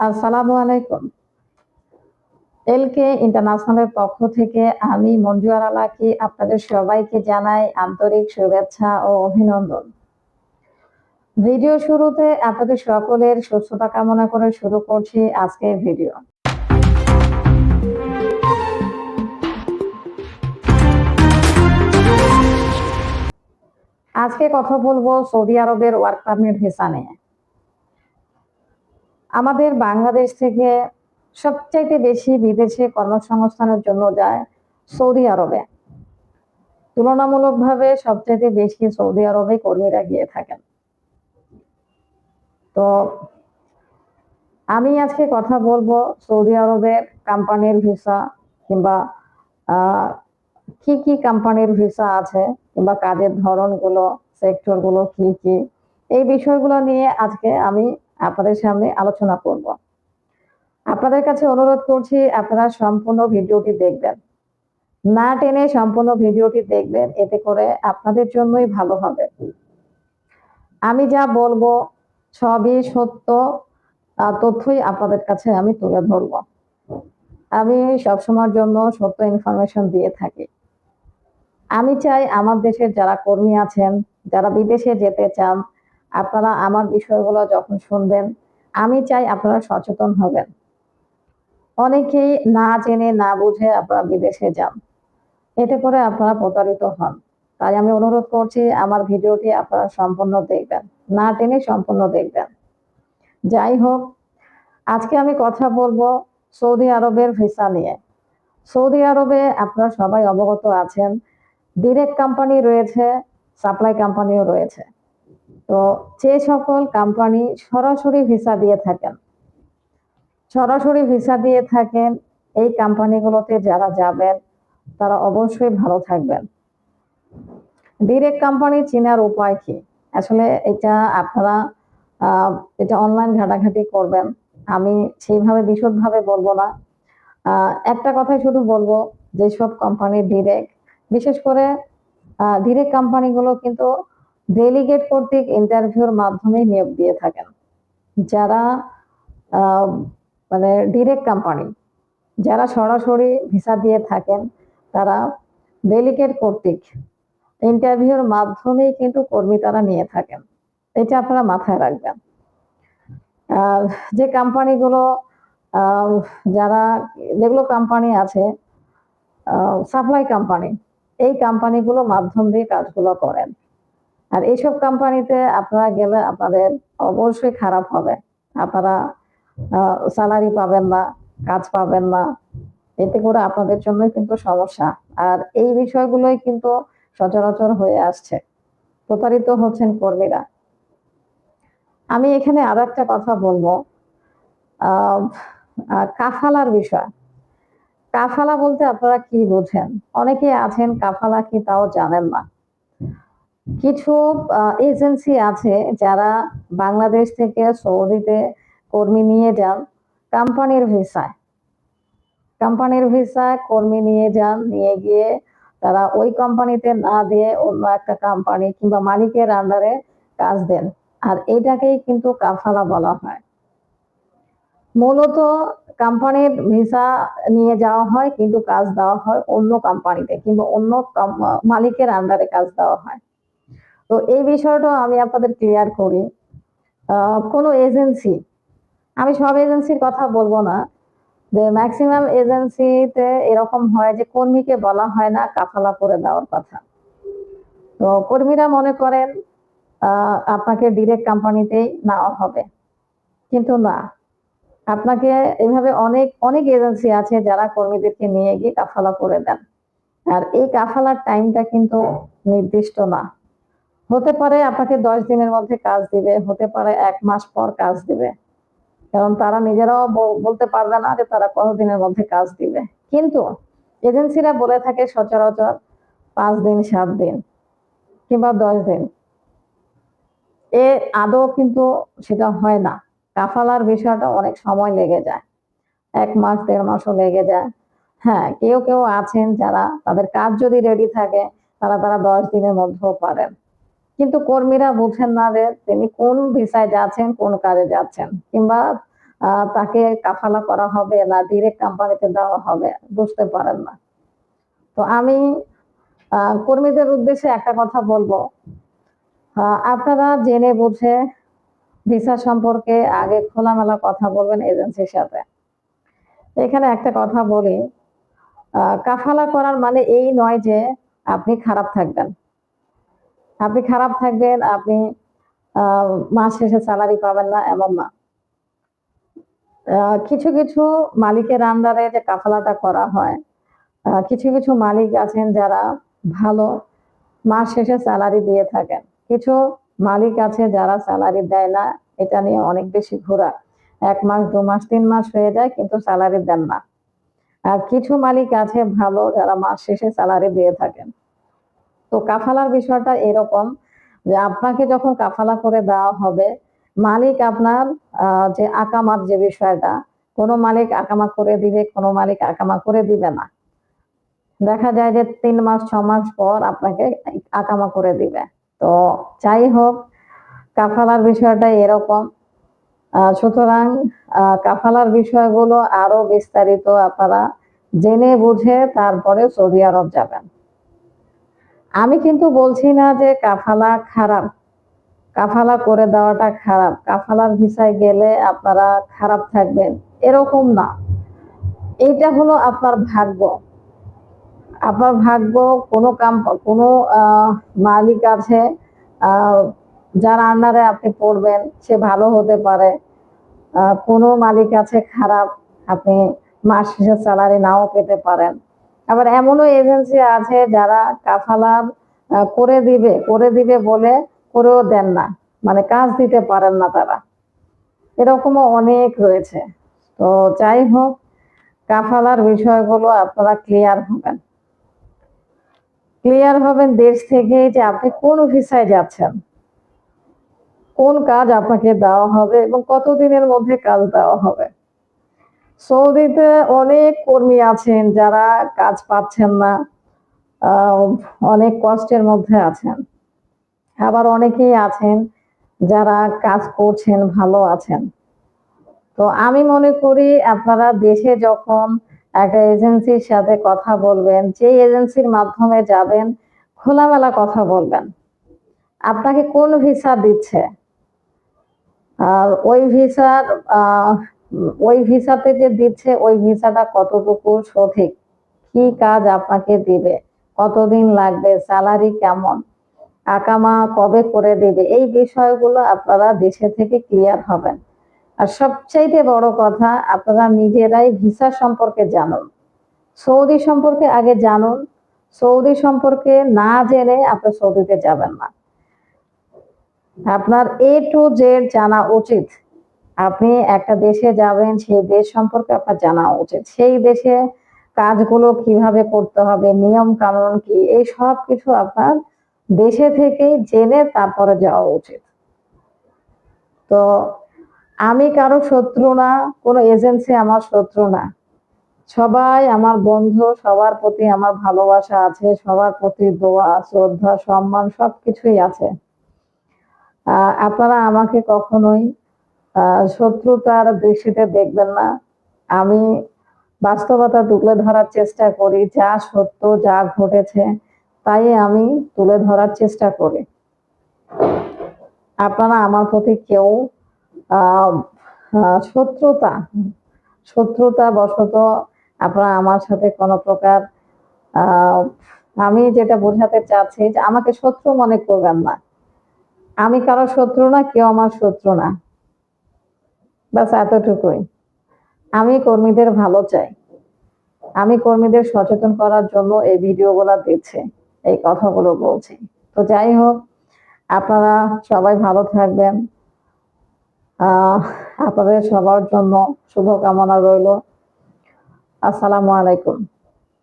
আসসালামু আলাইকুম। এলকে ইন্টারন্যাশনালের পক্ষ থেকে আমি মঞ্জুয়ারা লাকি আপনাদের সবাইকে জানাই আন্তরিক শুভেচ্ছা ও অভিনন্দন। ভিডিও শুরুতে আপনাদের সকলের সুস্থতা কামনা করে শুরু করছি আজকের ভিডিও। আজকে কথা বলবো সৌদি আরবের ওয়ার্ক পারমিট ভিসা নিয়ে। আমাদের বাংলাদেশ থেকে সবচাইতে বেশি বিদেশে কর্মসংস্থানের জন্য যায় সৌদি আরবে। তুলনামূলকভাবে সবচাইতে বেশি সৌদি আরবে কর্মীরা গিয়ে থাকেন। তো আমি আজকে কথা বলবো সৌদি আরবের কোম্পানির ভিসা কিংবা কি কি কোম্পানির ভিসা আছে কিংবা কাজের ধরনগুলো, সেক্টরগুলো কি কি, এই বিষয়গুলো নিয়ে আজকে আমি আপনাদের সামনে আলোচনা করব। আপনাদের কাছে অনুরোধ করছি আপনারা সম্পূর্ণ ভিডিওটি দেখবেন, না টেনে সম্পূর্ণ ভিডিওটি দেখবেন, এতে করে আপনাদের জন্যই ভালো হবে। আমি যা বলবো সবই সত্য তথ্যই আপনাদের কাছে আমি তুলে ধরবো। আমি সবসময়ের জন্য সত্য ইনফরমেশন দিয়ে থাকি। আমি চাই আমার দেশের যারা কর্মী আছেন, যারা বিদেশে যেতে চান, আপনারা আমার বিষয়গুলো যখন শুনবেন, আমি চাই আপনারা সচেতন হবেন। অনেকেই না জেনে না বুঝে আপনারা বিদেশে যান, এতে করে আপনারা প্রতারিত হন। তাই আমি অনুরোধ করছি আমার ভিডিওটি আপনারা সম্পূর্ণ দেখবেন, না টেনে সম্পূর্ণ দেখবেন। যাই হোক, আজকে আমি কথা বলবো সৌদি আরবের ভিসা নিয়ে। সৌদি আরবে আপনারা সবাই অবগত আছেন, ডিরেক্ট কোম্পানি রয়েছে, সাপ্লাই কোম্পানিও রয়েছে। তো যে সকল কোম্পানি সরাসরি ভিসা দিয়ে থাকেন, এই কোম্পানিগুলোতে যারা যাবেন তারা অবশ্যই ভালো থাকবেন। ডিরেক্ট কোম্পানি চেনার উপায় কি? আসলে এটা আপনারা এটা অনলাইন ঘাটাঘাটি করবেন। আমি সেইভাবে বিশদভাবে বলবো না। একটা কথাই শুধু বলবো, যেসব কোম্পানি ডিরেক্ট, বিশেষ করে ডিরেক্ট কোম্পানিগুলো কিন্তু ডেলিগেট কর্তৃক ইন্টারভিউর মাধ্যমে নিয়োগ দিয়ে থাকেন। যারা মানে ডিরেক্ট কোম্পানি, যারা সরাসরি ভিসা দিয়ে থাকেন, তারা ডেলিগেট কর্তৃক ইন্টারভিউর মাধ্যমেই কিন্তু কর্মী তারা নিয়ে থাকেন। এটা আপনারা মাথায় রাখবেন। যে কোম্পানিগুলো যারা যেগুলো কোম্পানি আছে সাপ্লাই কোম্পানি, এই কোম্পানিগুলো মাধ্যম দিয়ে কাজগুলো করেন। আর এইসব কোম্পানিতে আপনারা গেলে আপনাদের অবশ্যই খারাপ হবে। আপনারা স্যালারি পাবেন না, কাজ পাবেন না, এতে করে আপনাদের জন্যই কিন্তু সমস্যা। আর এই বিষয়গুলোই কিন্তু সচরাচর হয়ে আসছে, প্রতারিত হচ্ছেন কর্মীরা। আমি এখানে আরো একটা কথা বলবো, কাফালার বিষয়। কাফালা বলতে আপনারা কি বোঝেন? অনেকে আছেন কাফালা কি তাও জানেন না। কিছু এজেন্সি আছে যারা বাংলাদেশ থেকে সৌদিতে কর্মী নিয়ে যান কোম্পানির ভিসায় কর্মী নিয়ে যান, নিয়ে গিয়ে তারা ওই কোম্পানিতে না দিয়ে অন্য একটা কোম্পানি কিংবা মালিকের আন্ডারে কাজ দেন। আর এটাকেই কিন্তু কাফালা বলা হয়। মূলত কোম্পানির ভিসা নিয়ে যাওয়া হয়, কিন্তু কাজ দেওয়া হয় অন্য কোম্পানিতে কিংবা অন্য মালিকের আন্ডারে কাজ দেওয়া হয়। তো এই বিষয়টা আমি আপনাদের ক্লিয়ার করি। কোনো এজেন্সি, আমি সব এজেন্সির কথা বলবো না, যে ম্যাক্সিমাম এজেন্সিতে এরকম হয় যে কর্মীকে বলা হয় না কাফালা করে দেওয়ার কথা। তো কর্মীরা মনে করেন আপনাকে ডিরেক্ট কোম্পানিতেই নেওয়া হবে, কিন্তু না, আপনাকে এভাবে অনেক অনেক এজেন্সি আছে যারা কর্মীদেরকে নিয়ে গিয়ে কাফালা করে দেন। আর এই কাফালার টাইমটা কিন্তু নির্দিষ্ট না। হতে পারে আপনাকে 10 দিনের মধ্যে কাজ দিবে, হতে পারে 1 মাস পর কাজ দিবে, কারণ তারা নিজেরাও বলতে পারবে না যে তারা কতদিনের মধ্যে কাজ দিবে। কিন্তু এজেন্সিরা বলে থাকে সচরাচর 5 দিন, 7 দিন কিংবা 10 দিন। এ আদৌ কিন্তু সেটা হয় না। কাফালার বিষয়টা অনেক সময় লেগে যায়, 1 মাস 1.5 মাসও লেগে যায়। হ্যাঁ, কেউ কেউ আছেন যারা তাদের কাজ যদি রেডি থাকে তারা 10 দিনের মধ্যেও পারেন। কিন্তু কর্মীরা বুঝেন না যে তিনি কোন ভিসায় যাচ্ছেন, কোন কাজে যাচ্ছেন, কিংবা তাকে কাফালা করা হবে না ডিরেক্ট কোম্পানিতে দেওয়া হবে বুঝতে পারেন না। তো আমি কর্মীদের উদ্দেশ্যে একটা কথা বলবো, আপনারা জেনে বুঝে ভিসা সম্পর্কে আগে খোলামেলা কথা বলবেন এজেন্সির সাথে। এখানে একটা কথা বলি, কাফালা করার মানে এই নয় যে আপনি খারাপ থাকবেন, আপনি মাস শেষে স্যালারি পাবেন না, এমন না। কিছু কিছু মালিকের আন্ডারে যে কাফালাটা করা হয়, কিছু কিছু মালিক আছেন যারা ভালো, মাস শেষে স্যালারি দিয়ে থাকেন। কিছু মালিক আছে যারা স্যালারি দেয় না, এটা নিয়ে অনেক বেশি ঘোরা, 1 মাস 2 মাস 3 মাস হয়ে যায় কিন্তু স্যালারি দেন না। আর কিছু মালিক আছে ভালো, যারা মাস শেষে স্যালারি দিয়ে থাকেন। তো কাফালার বিষয়টা এরকম যে আপনাকে যখন কাফালা করে দেওয়া হবে, মালিক আপনার যে আকামার যে বিষয়টা, কোনো মালিক আকামা করে দিবে, কোনো মালিক আকামা করে দিবে না। দেখা যায় যে 3 মাস 6 মাস পর আপনাকে আকামা করে দিবে। তো যাই হোক, কাফালার বিষয়টা এরকম। সুতরাং কাফালার বিষয়গুলো আরো বিস্তারিত আপনারা জেনে বুঝে তারপরে সৌদি আরব যাবেন। আমি কিন্তু বলছি না যে কাফালা খারাপ, কাফালা করে দেওয়াটা খারাপ, কাফালার ভিসায় গেলে আপনারা খারাপ থাকবেন, এরকম না। এইটা হলো আপনার ভাগ্য। আপনার ভাগ্য। কোনো মালিক আছে যার আন্ডারে আপনি পড়বেন, সে ভালো হতে পারে। কোনো মালিক আছে খারাপ, আপনি মাস শেষে স্যালারি নাও পেতে পারেন। আবার এমনও এজেন্সি আছে যারা কাফালা করে দিবে বলে করেও দেন না, মানে কাজ দিতে পারেন না তারা, এরকমও অনেক রয়েছে। তো যাই হোক, কাফালার বিষয়গুলো আপনারা ক্লিয়ার হবেন দেশ থেকে, যে আপনি কোন ভিসায় যাচ্ছেন, কোন কাজ আপনাকে দেওয়া হবে এবং কতদিনের মধ্যে কাজ দেওয়া হবে। সৌদিতে অনেক কর্মী আছেন যারা কাজ পাচ্ছেন না, অনেক কষ্টের মধ্যে আছেন। আবার অনেকেই আছেন যারা কাজ করছেন, ভালো আছেন। তো আমি মনে করি আপনারা দেশে যখন একটা এজেন্সির সাথে কথা বলবেন, যে এজেন্সির মাধ্যমে যাবেন, খোলামেলা কথা বলবেন। আপনাকে কোন ভিসা দিচ্ছে, আর ওই ভিসাতে যে দিচ্ছে ওই ভিসাটা কতটুকু সঠিক, কি কাজ আপনাকে দিবে, কতদিন লাগবে, স্যালারি কেমন, আকামা কবে করে দিবে, এই বিষয়গুলো আপনারা দেশে থেকে ক্লিয়ার হবেন। আর সবচাইতে বড় কথা, আপনারা নিজেরাই ভিসা সম্পর্কে জানুন, সৌদি সম্পর্কে আগে জানুন। সৌদি সম্পর্কে না জেনে আপনি সৌদিতে যাবেন না। আপনার A to Z জানা উচিত। আপনি একটা দেশে যাবেন, সেই দেশ সম্পর্কে আপনার জানা উচিত, সেই দেশে কাজগুলো কিভাবে করতে হবে, নিয়ম কানুন কি, এই সব কিছু আপনার দেশে থেকেই জেনে তারপরে যাওয়া উচিত। তো আমি কারো শত্রু না, কোনো এজেন্সি আমার শত্রু না, সবাই আমার বন্ধু, সবার প্রতি আমার ভালোবাসা আছে, সবার প্রতি দোয়া, শ্রদ্ধা, সম্মান সবকিছুই আছে। আপনারা আমাকে কখনোই শত্রুতার দৃষ্টিতে দেখবেন না। আমি বাস্তবতা তুলে ধরার চেষ্টা করি, যা সত্য, যা ঘটেছে তাই আমি তুলে ধরার চেষ্টা করি। আপনারা আমার প্রতি কেউ শত্রুতা বশত আপনারা আমার সাথে কোনো প্রকার, আমি যেটা বোঝাতে চাচ্ছি যে আমাকে শত্রু মনে করবেন না। আমি কারো শত্রু না, কেউ আমার শত্রু না, ব্যাস এতটুকুই। আমি কর্মীদের ভালো চাই, আমি কর্মীদের সচেতন করার জন্য এই ভিডিওগুলো দিচ্ছি, এই কথাগুলো বলছি। তো যাই হোক, আপনারা সবাই ভালো থাকবেন। আপনাদের সবার জন্য শুভকামনা রইল। আসসালামু আলাইকুম।